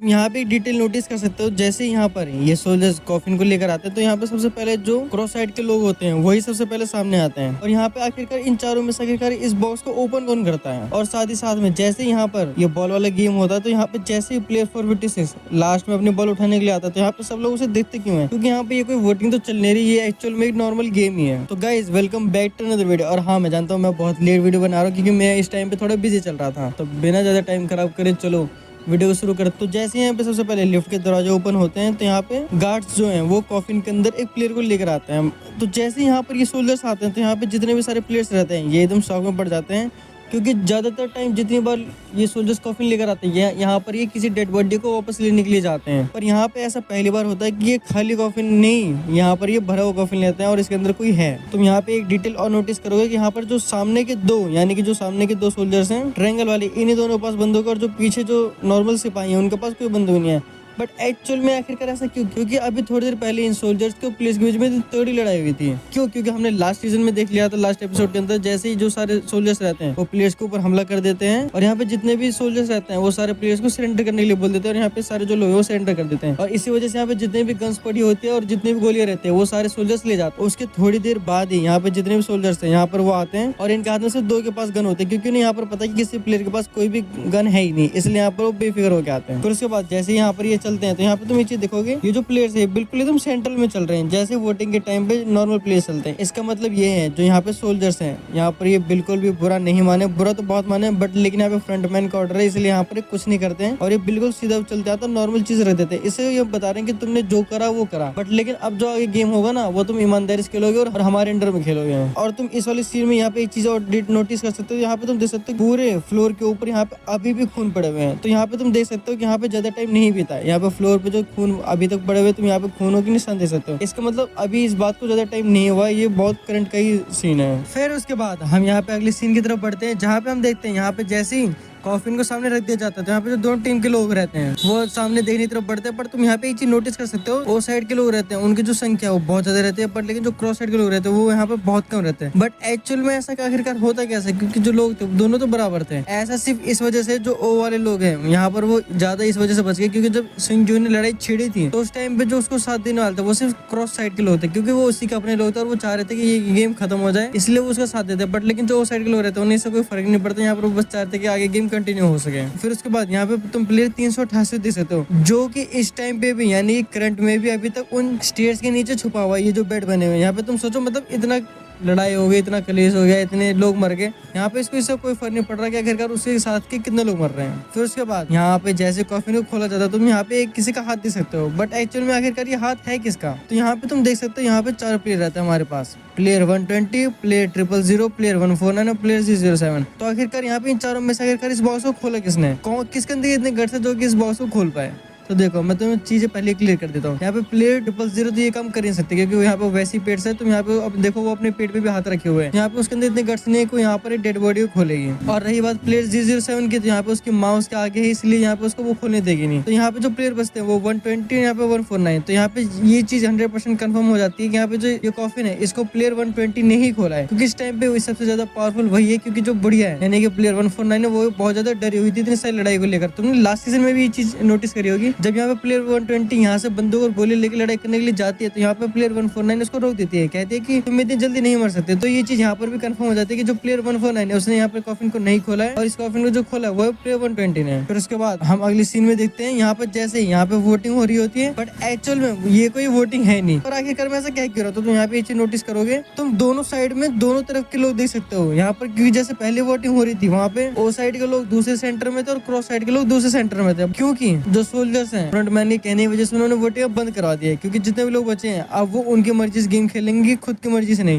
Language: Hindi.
यहाँ पे डिटेल नोटिस कर सकते हो। जैसे यहाँ पर ये सोल्जर्स कॉफिन को लेकर आते हैं तो यहाँ पे सबसे पहले जो क्रॉस साइड के लोग होते हैं वही सबसे पहले सामने आते हैं। और यहाँ पे आखिरकार इन चारों में से आखिरकार इस बॉक्स को ओपन कौन करता है। और साथ ही साथ में जैसे यहाँ पर ये बॉल वाला गेम होता है तो यहाँ पे जैसे ही प्लेयर 456 लास्ट में अपनी बॉल उठाने के लिए आता है तो यहाँ पे सब लोग उसे देखते क्यों है, क्योंकि यहाँ पे ये कोई वोटिंग तो चल नहीं रही, ये एक्चुअल में एक नॉर्मल गेम ही है। तो guys welcome back to another video. और हाँ, मैं जानता हूँ मैं बहुत लेट वीडियो बना रहा हूँ क्योंकि मैं इस टाइम पे थोड़ा बिजी चल रहा था। तो बिना ज्यादा टाइम खराब करे चलो वीडियो को शुरू कर। तो जैसे यहाँ पे सबसे पहले लिफ्ट के दरवाजे ओपन होते हैं तो यहाँ पे गार्ड्स जो हैं वो कॉफिन के अंदर एक प्लेयर को लेकर आते हैं। तो जैसे यहाँ पर ये सोल्जर्स आते हैं तो यहाँ पे जितने भी सारे प्लेयर्स रहते हैं ये एकदम शॉक में पड़ जाते हैं, क्योंकि ज्यादातर टाइम जितनी बार ये सोल्जर्स कॉफिन लेकर आते हैं यहाँ पर ये किसी डेड बॉडी को वापस लेने के लिए जाते हैं। पर यहाँ पे ऐसा पहली बार होता है कि ये खाली कॉफिन नहीं, यहाँ पर ये भरा हुआ कॉफिन लेते हैं और इसके अंदर कोई है। तुम यहाँ पे एक डिटेल और नोटिस करोगे कि यहाँ पर जो सामने के दो यानी कि जो सामने के दो सोल्जर्स हैं ट्रायंगल वाले, इन्हीं दोनों के पास बंदूक, और जो पीछे जो नॉर्मल सिपाही है उनके पास कोई बंदूक नहीं है। बट एक्चुअल में आखिरकार ऐसा क्यों? क्योंकि अभी थोड़ी देर पहले इन सोल्जर्स को पुलिस के बीच में तगड़ी लड़ाई हुई थी। क्यों? क्योंकि हमने लास्ट सीजन में देख लिया था, लास्ट एपिसोड के अंदर जैसे ही जो सारे सोल्जर्स रहते हैं वो प्लेयर्स के ऊपर हमला कर देते हैं और यहाँ पे जितने भी सोल्जर्स रहते हैं वो सारे प्लेयर्स को सरेंडर करने के लिए बोल देते हैं और यहाँ पे सारे जो लोग हैं वो सरेंडर कर देते हैं। और इसी वजह से यहाँ पे जितने भी गन्स पड़ी होती है और जितने भी गोलियां रहते हैं वो सारे सोल्जर्स ले जाते हैं। उसके थोड़ी देर बाद ही यहाँ पे जितने भी सोल्जर्स हैं यहाँ पर वो आते हैं और इनके हाथ में से दो के पास गन होते हैं, क्योंकि यहाँ पर पता है कि किसी प्लेयर के पास कोई भी गन है ही नहीं, इसलिए यहाँ पर वो बेफिक्र होकर आते हैं। फिर उसके बाद जैसे यहाँ पर ये चलते हैं तो यहाँ पे तुम नीचे देखोगे ये जो प्लेयर्स है बिल्कुल एकदम सेंट्रल में चल रहे हैं, जैसे वोटिंग के टाइम पे नॉर्मल प्लेयर्स चलते हैं। इसका मतलब ये है जो यहाँ पे सोल्जर्स हैं यहाँ पर ये बिल्कुल भी बुरा नहीं माने, बुरा तो बहुत माने बट लेकिन यहाँ पे फ्रंटमैन का ऑर्डर है इसलिए यहाँ पर कुछ नहीं करते हैं और ये बिल्कुल सीधा चलते आता नॉर्मल चीज रख देते हैं। इससे ये बता रहे हैं कि तुमने जो करा वो करा, बट लेकिन अब जो आगे गेम होगा ना वो तुम ईमानदारी से खेलोगे और हमारे अंडर में खेलोगे। और तुम इस वाली सीन में यहाँ पे एक चीज और नोटिस कर सकते हो, यहाँ पे तुम देख सकते हो पूरे फ्लोर के ऊपर यहाँ पे अभी भी खून पड़े हुए हैं। तो यहाँ पे तुम देख सकते हो कि यहाँ पे ज्यादा टाइम नहीं बीता है, यहाँ पे फ्लोर पे जो खून अभी तक पड़े हुए तुम यहाँ पे खूनों की निशान दे सकते हो। इसका मतलब अभी इस बात को ज्यादा टाइम नहीं हुआ, ये बहुत करंट का ही सीन है। फिर उसके बाद हम यहाँ पे अगले सीन की तरफ बढ़ते हैं जहाँ पे हम देखते हैं यहाँ पे जैसे ही कॉफिन को सामने रख दिया जाता है तो यहाँ पे जो दोनों टीम के लोग रहते हैं वो सामने देखने की तरफ बढ़ते हैं। पर तुम यहाँ पे एक चीज नोटिस कर सकते हो, वो साइड के लोग रहते हैं उनकी जो संख्या वो बहुत ज्यादा रहती है, पर लेकिन जो क्रॉस साइड के लोग रहते हैं वो यहाँ पे बहुत कम रहते हैं। बट एक्चुअल में ऐसा आखिरकार होता कैसे? क्योंकि जो लोग थे दोनों तो बराबर थे। ऐसा सिर्फ इस वजह से जो ओ वाले लोग हैं यहाँ पर वो ज्यादा इस वजह से बच गए, क्योंकि जब सिंह जू ने लड़ाई छिड़ी थी तो उस टाइम पे जो उसको साथ देने वाले थे वो सिर्फ क्रॉस साइड के लोग थे, क्योंकि वो उसी के अपने लोग थे और वो चाह रहे थे कि ये गेम खत्म हो जाए इसलिए वो उसका साथ देते। बट लेकिन जो साइड के लोग रहते हैं उन्हें इससे कोई फर्क नहीं पड़ता, यहाँ पर वो बस चाहते कि आगे गेम कंटिन्यू हो सके। फिर उसके बाद यहाँ पे तुम प्लेयर 388 देख सकते हो जो कि इस टाइम पे भी यानी करंट में भी अभी तक उन स्टेयर्स के नीचे छुपा हुआ है, ये जो बेड बने हुए हैं। यहाँ पे तुम सोचो मतलब इतना लड़ाई हो गई, इतना कलेश हो गया, इतने लोग मर गए, यहाँ पे इससे कोई फर्क नहीं पड़ रहा कि आखिरकार उसके साथ के कितने लोग मर रहे हैं। फिर उसके बाद यहाँ पे जैसे कॉफिन को खोला जाता है तुम यहाँ पे किसी का हाथ देख सकते हो, बट एक्चुअल में आखिरकार ये हाथ है किसका? तो यहाँ पे तुम देख सकते हो यहाँ पे 4 प्लेयर रहते हैं हमारे पास, प्लेयर 120, प्लेयर 000, प्लेयर 149 और प्लेयर 007। तो आखिरकार यहाँ पे इन चारों में से आखिरकार इस बॉक्स को खोला किसने? किसके अंदर इतने गट्स है जो कि इस बॉक्स को खोल पाए? तो देखो मैं तुम्हें चीजें पहले क्लियर कर देता हूँ। यहाँ पे प्लेयर 000 तो ये काम कर नहीं सकते क्योंकि यहाँ पे वैसी पेट है। तुम यहाँ पे अब देखो वो अपने पेट पे भी हाथ रखे हुए हैं, यहाँ पे उसके अंदर इतने गट्स नहीं है कोई यहाँ पर एक डेड बॉडी को खोलेगी। और रही बात प्लेयर 007 की तो यहाँ पे उसकी माउस के आगे है इसलिए यहाँ पे उसको वो खोलने देगी नहीं। तो यहाँ पे जो प्लेयर बचते हैं वो 120 यहाँ पे 149। तो यहाँ पे ये चीज 100% कंफर्म हो जाती है कि यहाँ पे जो ये कॉफिन है इसको प्लेयर 120 ने ही खोला है, क्योंकि इस टाइम पे सबसे ज्यादा पावरफुल वही है, क्योंकि जो बढ़िया है यानी कि प्लेयर 149 है वो बहुत ज्यादा डरी हुई थी इतनी सारी लड़ाई को लेकर। तुमने लास्ट सीजन में भी ये चीज नोटिस करी होगी, जब यहाँ पे प्लेयर 120 यहाँ से बंदूक और गोली लेके लड़ाई करने के लिए जाती है तो यहाँ पे प्लेयर 149 उसको रोक देती है, कहती है कि तुम इतनी जल्दी नहीं मर सकते। तो ये चीज यहाँ पर भी कंफर्म हो जाती है कि जो प्लेयर 149 है उसने यहाँ पे कॉफिन को नहीं खोला है और इस कॉफिन को जो खोला है वो प्लेयर 120 ने। फिर उसके बाद हम अगली सीन में देखते हैं यहाँ पे जैसे यहाँ पे वोटिंग हो रही होती है, बट एक्चुअल में ये कोई वोटिंग है नहीं। और आखिरकार में ऐसा क्या क्यों रहा? तो तुम यहाँ पे ये चीज नोटिस करोगे, तुम दोनों साइड में दोनों तरफ के लोग देख सकते हो यहाँ पर, क्योंकि जैसे पहले वोटिंग हो रही थी वहाँ पे ओ साइड के लोग दूसरे सेंटर में थे और क्रॉस साइड के लोग दूसरे सेंटर में थे, क्योंकि जो सोल्जर्स हैं फ्रंटमैन के कहने की वजह से उन्होंने वोटिंग बंद करवा दिया है, क्योंकि जितने भी लोग बचे हैं अब वो उनकी मर्जी से गेम खेलेंगे, खुद की मर्जी से नहीं।